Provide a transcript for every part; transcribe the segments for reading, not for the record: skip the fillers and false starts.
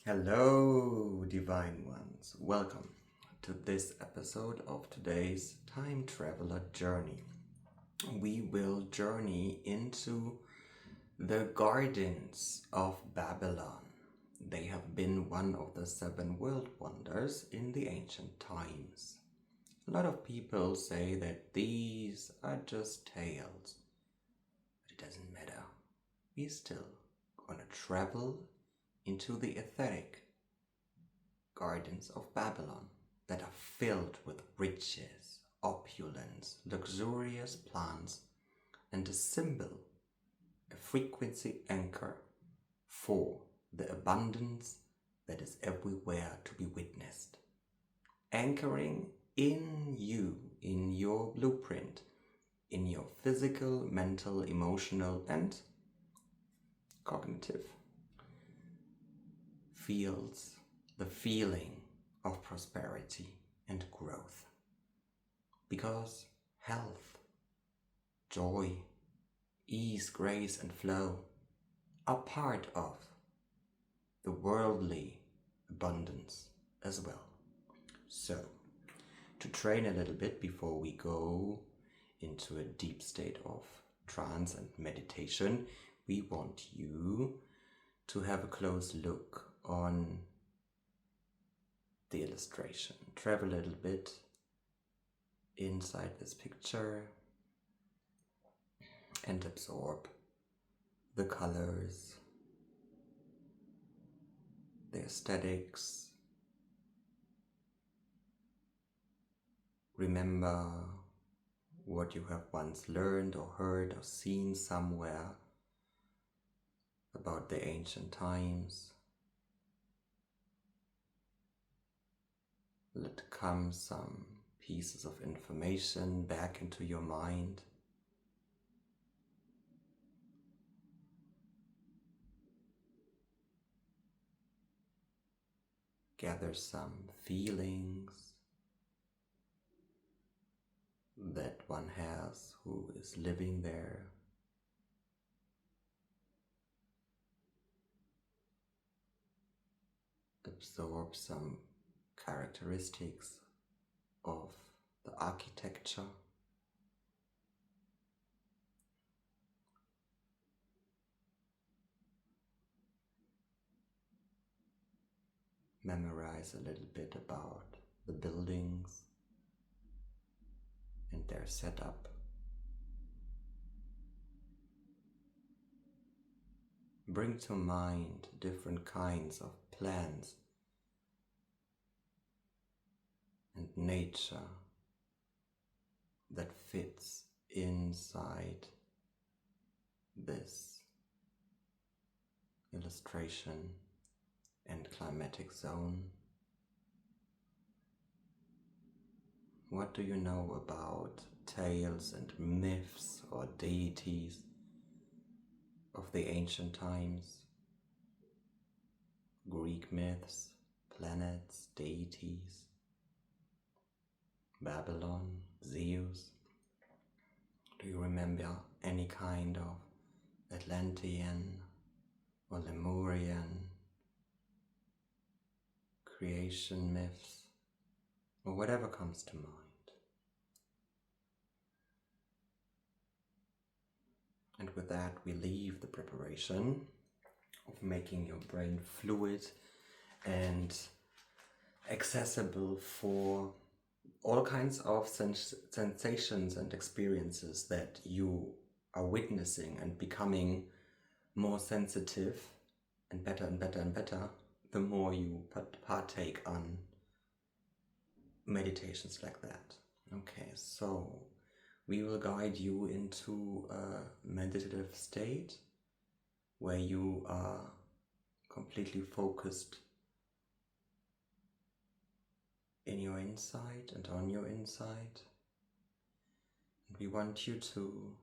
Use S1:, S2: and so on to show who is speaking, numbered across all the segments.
S1: Hello, Divine Ones. Welcome to this episode of today's Time Traveler Journey. We will journey into the gardens of Babylon. They have been one of the 7 world wonders in the ancient times. A lot of people say that these are just tales, but it doesn't matter. We're still gonna travel into the etheric gardens of Babylon that are filled with riches, opulence, luxurious plants, and a symbol, a frequency anchor for the abundance that is everywhere to be witnessed. Anchoring in you, in your blueprint, in your physical, mental, emotional, and cognitive fields, the feeling of prosperity and growth. Because health, joy, ease, grace, and flow are part of the worldly abundance as well. So, to train a little bit before we go into a deep state of trance and meditation, we want you to have a close look on the illustration. Travel a little bit inside this picture and absorb the colors, the aesthetics. Remember what you have once learned or heard or seen somewhere about the ancient times. Let come some pieces of information back into your mind. Gather some feelings that one has who is living there. Absorb some characteristics of the architecture. Memorize a little bit about the buildings and their setup. Bring to mind different kinds of plants and nature that fits inside this illustration and climatic zone. What do you know about tales and myths or deities of the ancient times? Greek myths, planets, deities, Babylon, Zeus. Do you remember any kind of Atlantean or Lemurian creation myths, or whatever comes to mind? And with that, we leave the preparation of making your brain fluid and accessible for all kinds of sensations and experiences that you are witnessing and becoming more sensitive and better and better and better the more you partake on meditations like that. Okay, so we will guide you into a meditative state where you are completely focused in your inside and on your inside. And we want you to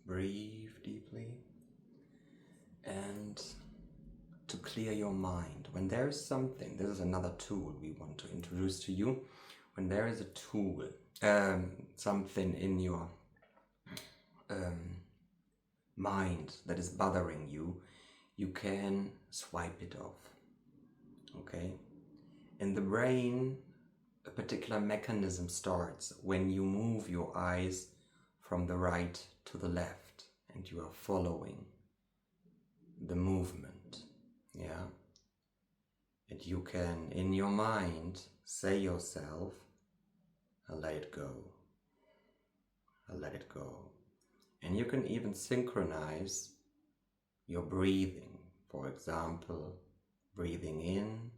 S1: breathe deeply and to clear your mind. When there is something, this is another tool we want to introduce to you. When there is a tool, something in your mind that is bothering you, you can swipe it off. Okay? In the brain, a particular mechanism starts when you move your eyes from the right to the left and you are following the movement. Yeah? And you can, in your mind, say yourself, I let it go. I let it go. And you can even synchronize your breathing. For example, breathing in,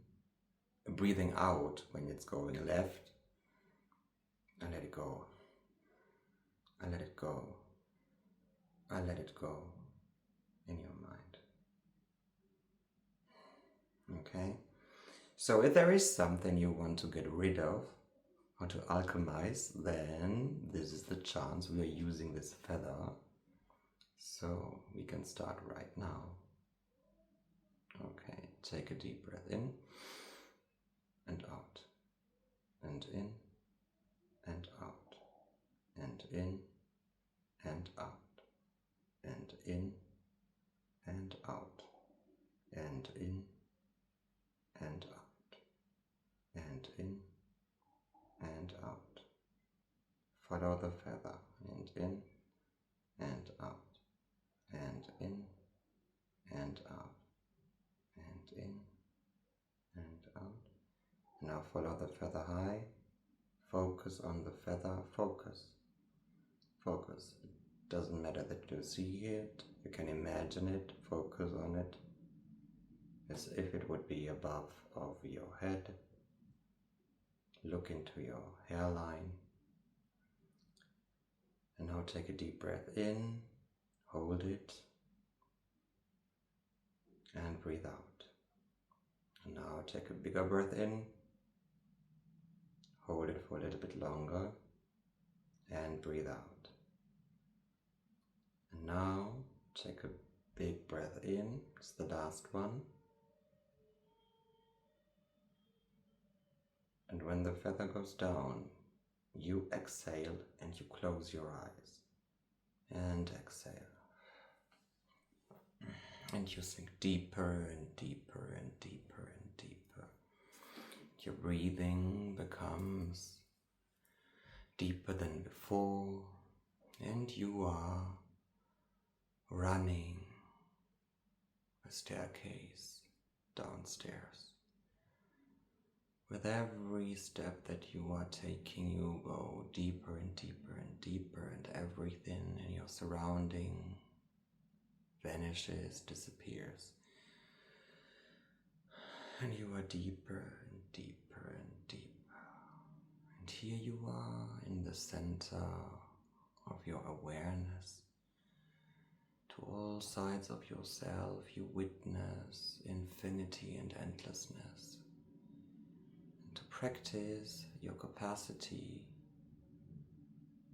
S1: breathing out when it's going left. I let it go. I let it go. I let it go in your mind. Okay? So if there is something you want to get rid of or to alchemize, then this is the chance. We are using this feather. So we can start right now. Okay, take a deep breath in and out, and in and out, and in and out, and in and out, and in and out, and in and out. Follow the feather, and in and out, and in and out, and in and out. Now follow the feather high. Focus on the feather. Focus. Focus. It doesn't matter that you see it. You can imagine it. Focus on it as if it would be above over your head. Look into your hairline. And now take a deep breath in. Hold it. And breathe out. And now take a bigger breath in. Hold it for a little bit longer. And breathe out. And now take a big breath in. It's the last one. And when the feather goes down, you exhale and you close your eyes. And exhale. And you sink deeper and deeper and deeper and deeper. Your breathing becomes deeper than before, and you are running a staircase downstairs. With every step that you are taking, you go deeper and deeper and deeper, and everything in your surrounding vanishes, disappears. And you are deeper and deeper and deeper. And here you are in the center of your awareness. To all sides of yourself, you witness infinity and endlessness. And to practice your capacity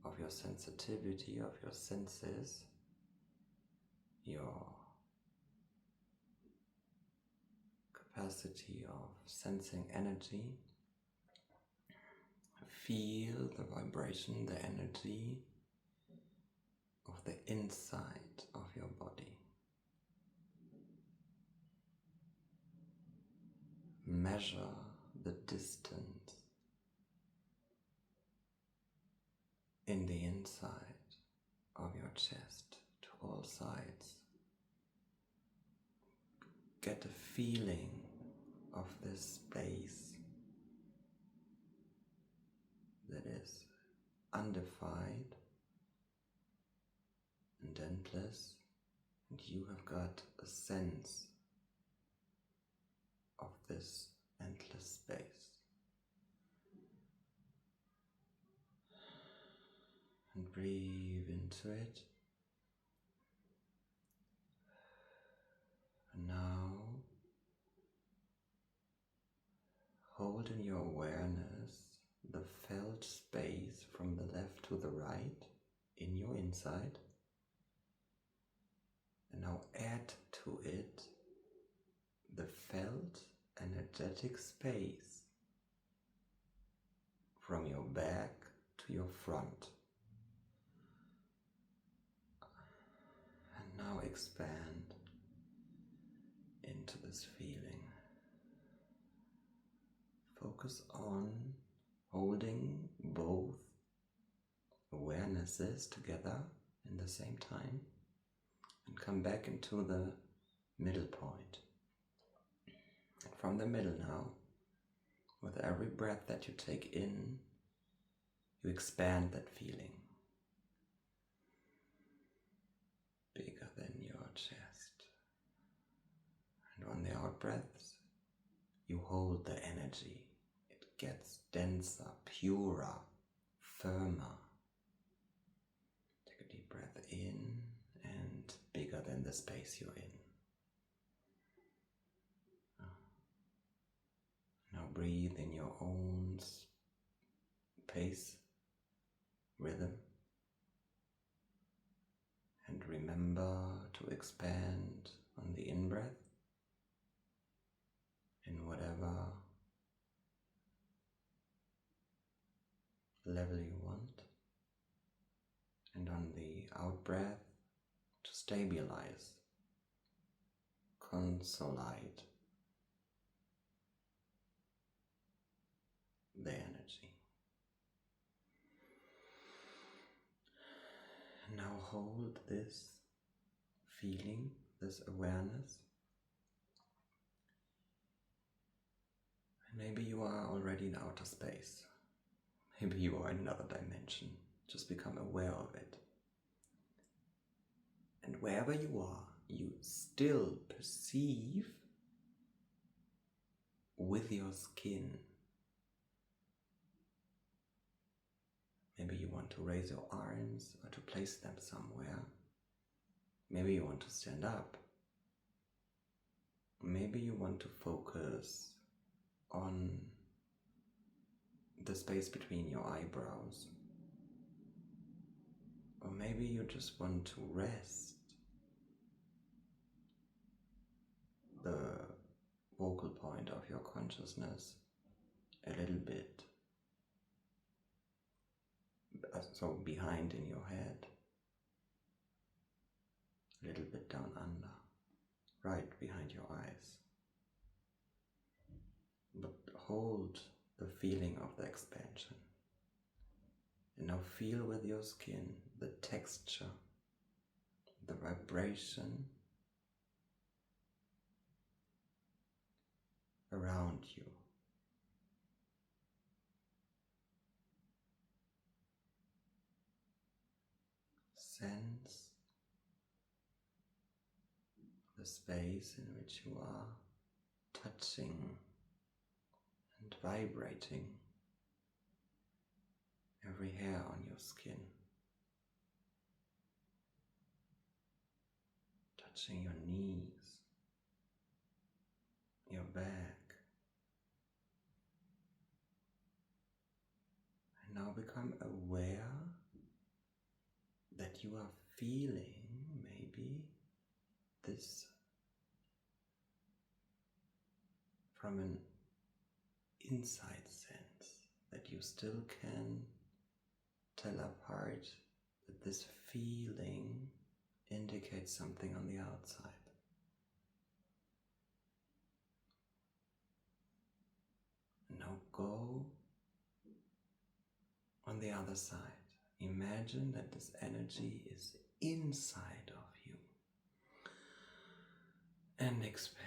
S1: of your sensitivity, of your senses, your capacity of sensing energy, feel the vibration, the energy of the inside of your body. Measure the distance in the inside of your chest to all sides. Get a feeling of this space that is undefined and endless, and you have got a sense of this endless space. And breathe into it. And now hold in your awareness the felt space from the left to the right in your inside. And now add to it the felt energetic space from your back to your front. And expand into this feeling. Focus on holding both awarenesses together in the same time and come back into the middle point. And from the middle now, with every breath that you take in, you expand that feeling. Bigger than your chest. And on the out breaths, you hold the energy. It gets denser, purer, firmer. Take a deep breath in and bigger than the space you're in. Now breathe in your own pace, rhythm. And remember to expand on the in-breath in whatever level you want. And on the out-breath to stabilize, consolidate the energy. Now hold this feeling, this awareness. And maybe you are already in outer space. Maybe you are in another dimension. Just become aware of it. And wherever you are, you still perceive with your skin. Maybe you want to raise your arms or to place them somewhere. Maybe you want to stand up. Maybe you want to focus on the space between your eyebrows. Or maybe you just want to rest the focal point of your consciousness a little bit. So behind in your head, a little bit down under, right behind your eyes. But hold the feeling of the expansion. And now feel with your skin the texture, the vibration around you. Sense the space in which you are touching and vibrating every hair on your skin, touching your knees, your back. And now become aware that you are feeling maybe this from an inside sense, that you still can tell apart that this feeling indicates something on the outside. Now go on the other side. Imagine that this energy is inside of you and expand.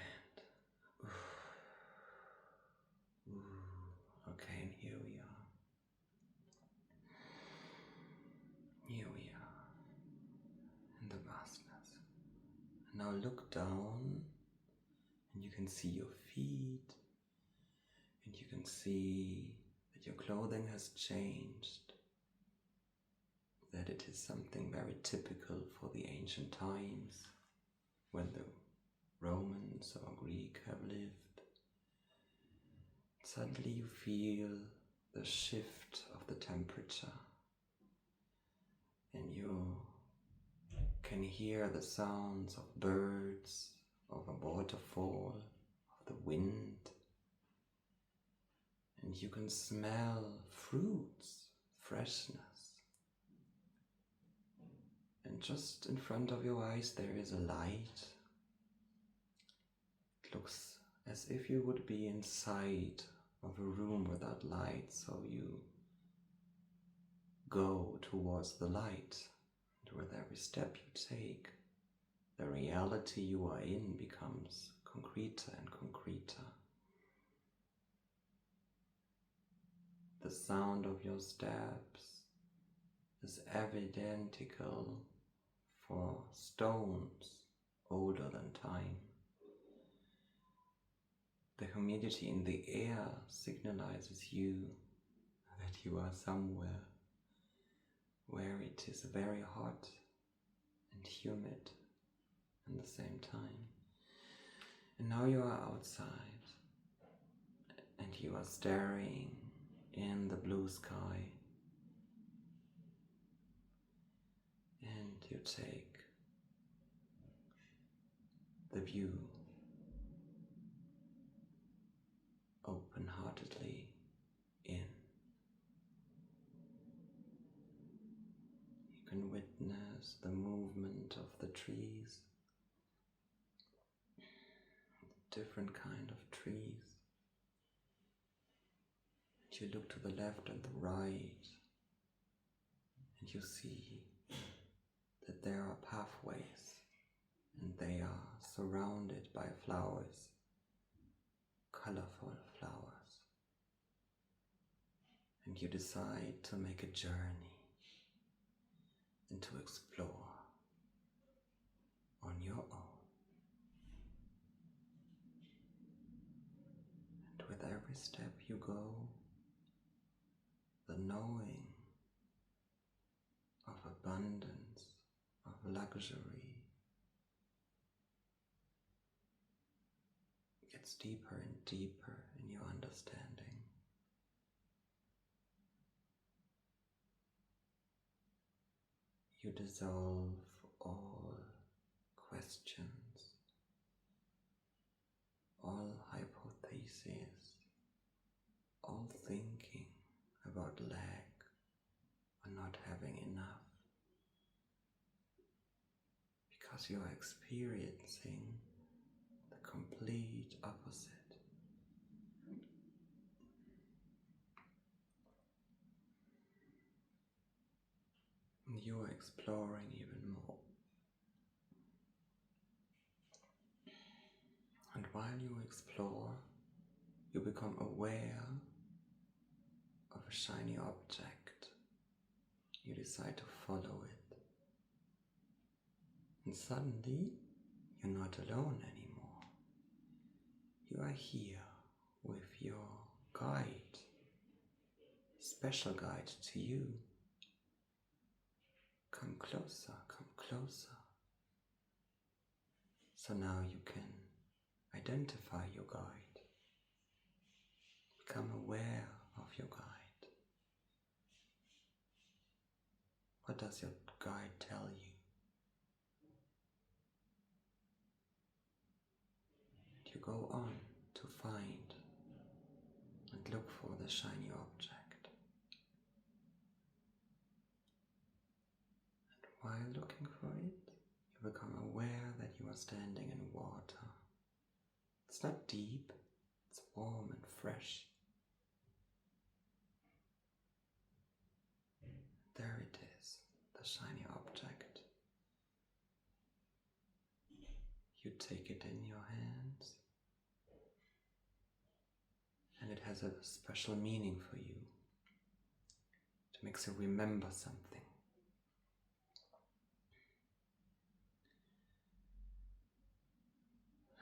S1: Okay, and here we are. Here we are in the vastness. And now look down and you can see your feet and you can see that your clothing has changed. That it is something very typical for the ancient times when the Romans or Greek have lived. Suddenly you feel the shift of the temperature and you can hear the sounds of birds, of a waterfall, of the wind, and you can smell fruits, freshness. And just in front of your eyes there is a light. It looks as if you would be inside of a room without light, so you go towards the light. And with every step you take, the reality you are in becomes concreter and concreter. The sound of your steps is evidentical for stones older than time. The humidity in the air signalizes you that you are somewhere where it is very hot and humid at the same time. And now you are outside and you are staring in the blue sky, and you take the view open-heartedly in. You can witness the movement of the trees, different kind of trees. You look to the left and the right, and you see that there are pathways, and they are surrounded by flowers, colorful flowers. And you decide to make a journey and to explore on your own. And with every step you go, the knowing of abundance, of luxury, gets deeper and deeper in your understanding. You dissolve all questions, all hypotheses, all thinking about lack or not having enough, because you are experiencing the complete opposite. And you are exploring even more. And while you explore, you become aware of a shiny object. You decide to follow it. And suddenly, you're not alone anymore. You are here with your guide, special guide to you. Come closer, come closer. So now you can identify your guide. Become aware of your guide. What does your guide tell you? And you go on to find and look for the shiny object. And while looking for it, you become aware that you are standing in water. It's not deep, it's warm and fresh. There it is, the shiny object. You take it in your hands, and it has a special meaning for you. It makes you remember something.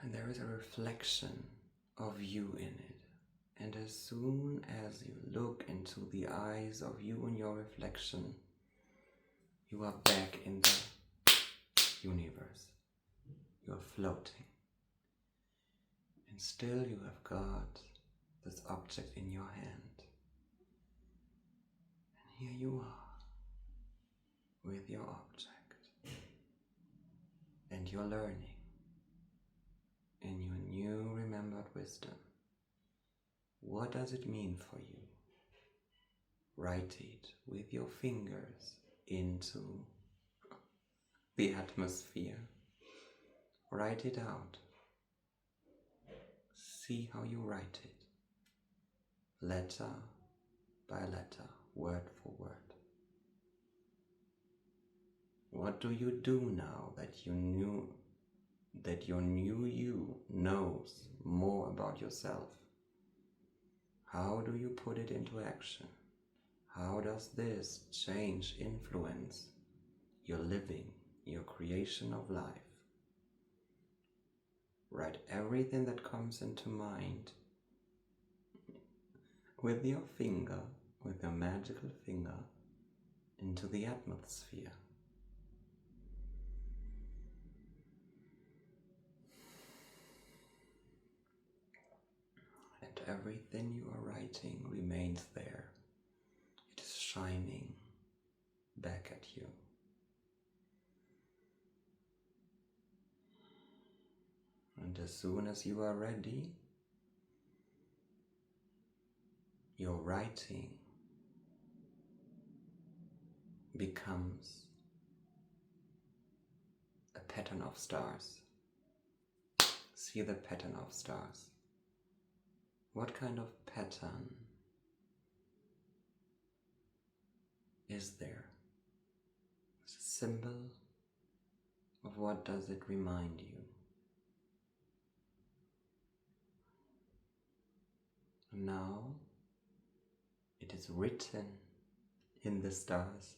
S1: And there is a reflection of you in it. And as soon as you look into the eyes of you and your reflection, you are back in the universe. You are floating. And still you have got this object in your hand. And here you are with your object. And you're learning in your new remembered wisdom. What does it mean for you? Write it with your fingers into the atmosphere. Write it out. See how you write it. Letter by letter, word for word. What do you do now that your new you knows more about yourself? How do you put it into action? How does this change, influence your living, your creation of life? Write everything that comes into mind with your finger, with your magical finger, into the atmosphere. And everything you are writing remains there. It is shining back at you. And as soon as you are ready, your writing becomes a pattern of stars. See the pattern of stars. What kind of pattern is there? It's a symbol of what does it remind you? And now it is written in the stars,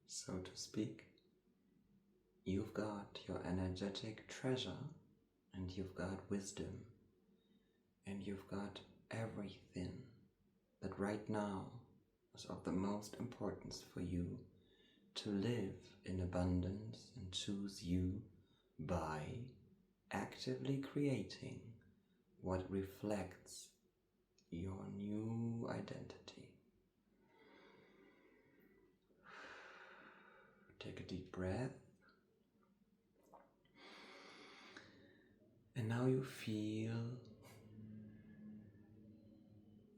S1: so to speak. You've got your energetic treasure, and you've got wisdom, and you've got everything that right now is of the most importance for you to live in abundance and choose you by actively creating what reflects your new identity. Take a deep breath. And now you feel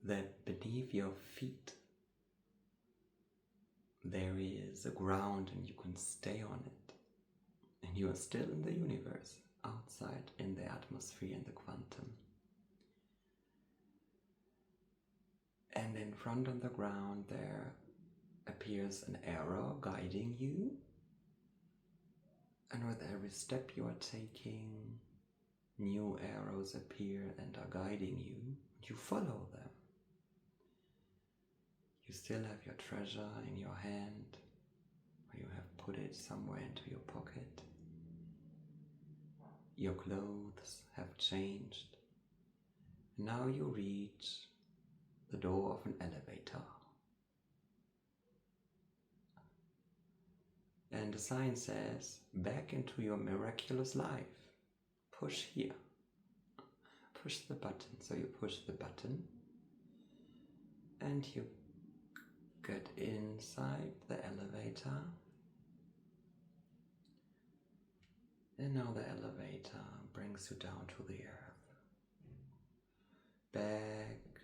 S1: that beneath your feet there is a ground and you can stay on it. And you are still in the universe, outside in the atmosphere and the quantum. And in front of the ground there appears an arrow guiding you. And with every step you are taking, new arrows appear and are guiding you. You follow them. You still have your treasure in your hand, or you have put it somewhere into your pocket. Your clothes have changed. Now you reach the door of an elevator. And the sign says, back into your miraculous life. Push here. Push the button. So you push the button and you get inside the elevator. And now the elevator brings you down to the earth. Back,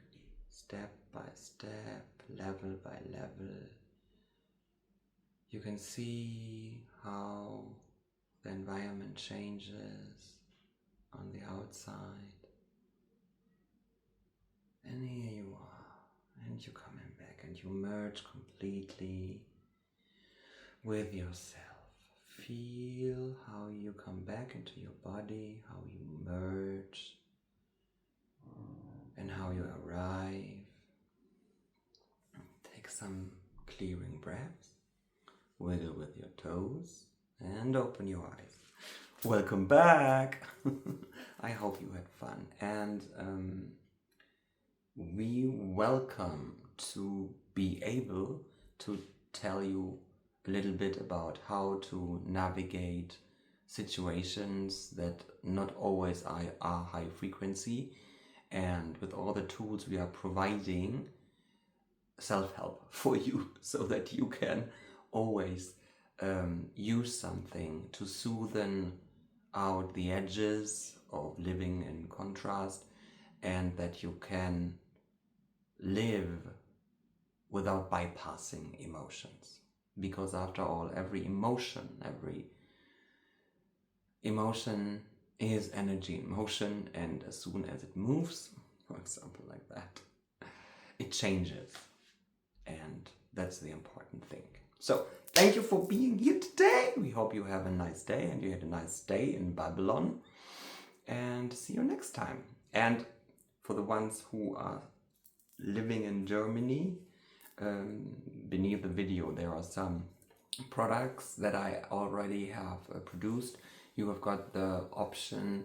S1: step by step, level by level. You can see how the environment changes on the outside. And here you are, and you're coming back, and you merge completely with yourself. Feel how you come back into your body, how you merge, and how you arrive. Take some clearing breaths, wiggle with your toes, and open your eyes. Welcome back! I hope you had fun, and we welcome to be able to tell you a little bit about how to navigate situations that not always are high frequency, and with all the tools we are providing, self-help for you, so that you can always use something to soothe out the edges of living in contrast, and that you can live without bypassing emotions. Because after all, every emotion, every emotion is energy in motion, and as soon as it moves, for example, like that, it changes. And that's the important thing. So, thank you for being here today. We hope you have a nice day and you had a nice day in Babylon. And see you next time. And for the ones who are living in Germany, beneath the video there are some products that I already have produced. You have got the option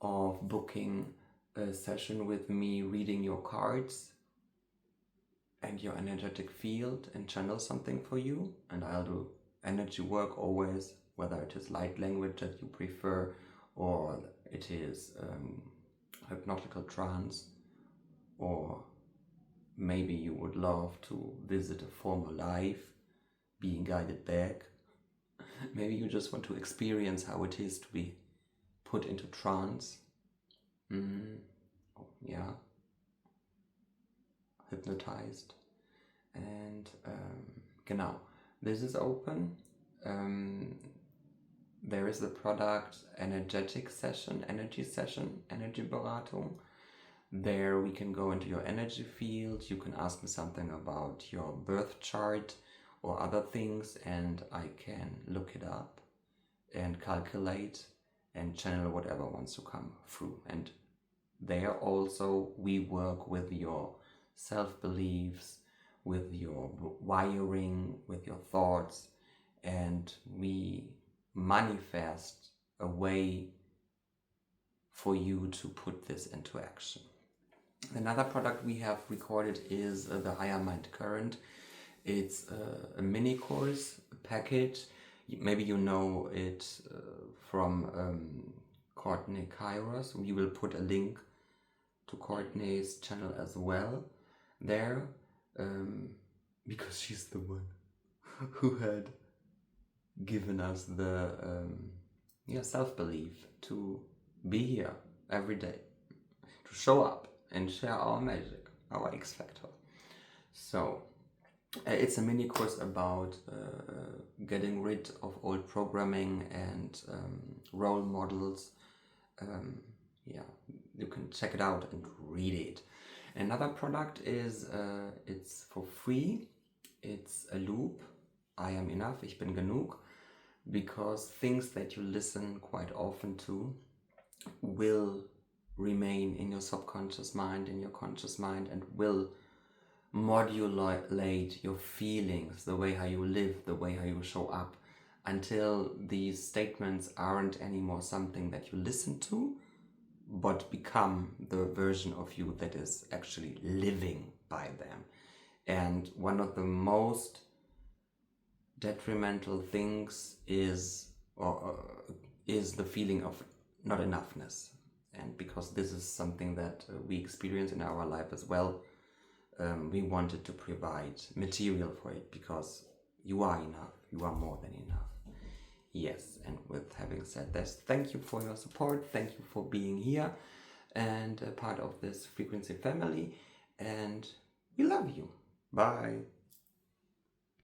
S1: of booking a session with me, reading your cards and your energetic field and channel something for you, and I'll do energy work always, whether it is light language that you prefer or it is hypnotical trance, or maybe you would love to visit a former life, being guided back. Maybe you just want to experience how it is to be put into trance. Yeah, hypnotized. And genau, this is open. There is the product energetic session, energy Beratung. There we can go into your energy field. You can ask me something about your birth chart or other things, and I can look it up and calculate and channel whatever wants to come through. And there also we work with your self-beliefs, with your wiring, with your thoughts, and we manifest a way for you to put this into action. Another product we have recorded is the Higher Mind Current. It's a mini course, a package. Maybe you know it from Courtney Kairos. We will put a link to Courtney's channel as well there, because she's the one who had given us the self-belief to be here every day, to show up and share our magic, our X factor. So it's a mini course about getting rid of old programming and role models. You can check it out and read it. Another product is, it's for free. It's a loop. I am enough, ich bin genug. Because things that you listen quite often to will remain in your subconscious mind, in your conscious mind, and will modulate your feelings, the way how you live, the way how you show up, until these statements aren't anymore something that you listen to, but become the version of you that is actually living by them. And one of the most detrimental things is the feeling of not enoughness. And because this is something that we experience in our life as well, we wanted to provide material for it, because you are enough, you are more than enough. Yes, and with having said this, thank you for your support, thank you for being here and a part of this frequency family, and we love you. Bye.